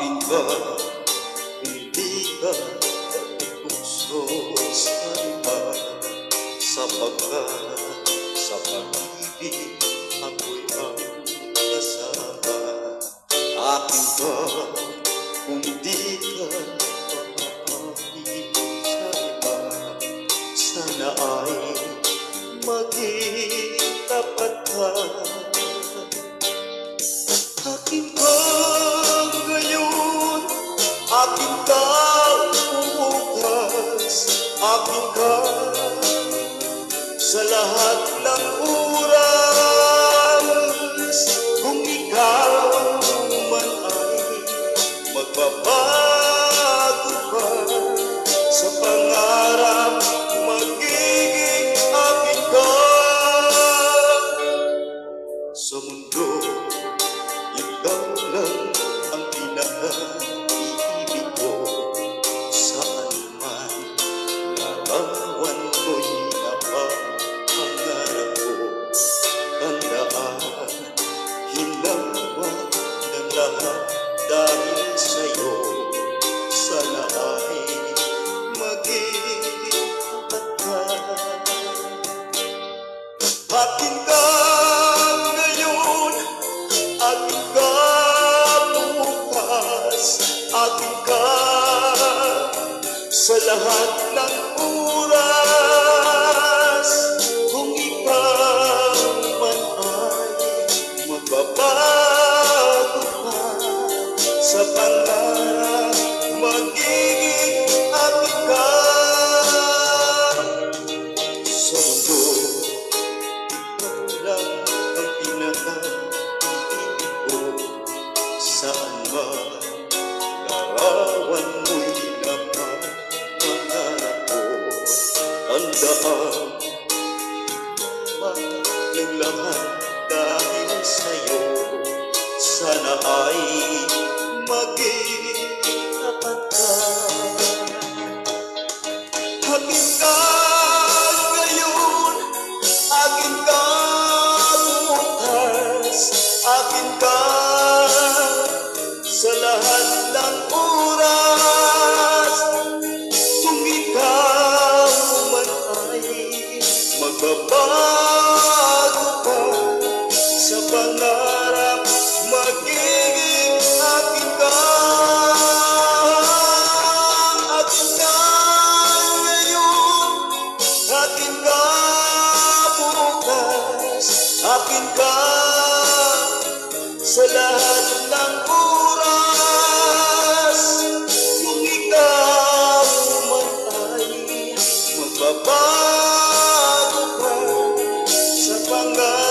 Akin ka, hindi ka puso sa iba, sapagkat sa pag-ibig ako'y ang kasama. Akin ka, hindi ka papapagin sa iba, sana ay maging tapat ka. Akin ka ngayon, akin ka bukas, akin ka sa lahat ng oras. Kung ikaw man ay magbabago pa sa pangarap, magiging akin ka. Sa mundo, ikaw lang ang pinaka-ibig ko. Saan man larawan ko'y napapangarap ko. Tandaan, hinawa ng lahat dahil sa'yo. Sana ay maging tapat ka. Akin ka ngayon, akin ka bukas, akin ka sa lahat ng oras. Kung ikaw man ay magbabago pa sa pangarap, magiging akin ka. Sa mundo, ikaw lang ang pinaka-ibig ko. Saan man larawan mo'y napapangarap ko. Tandaan, ng lahat dahil sa'yo. Sana ay maging tapat ka. Akin ka ngayon, akin ka bukas, akin ka sa lahat ng oras. Kung ikaw man ay magbabago pa sa pangarap, magiging akin ka. Akin ka ngayon, akin ka bukas, akin ka sa lahat ng oras. Kung ikaw man ay magbabago pa sa pangarap,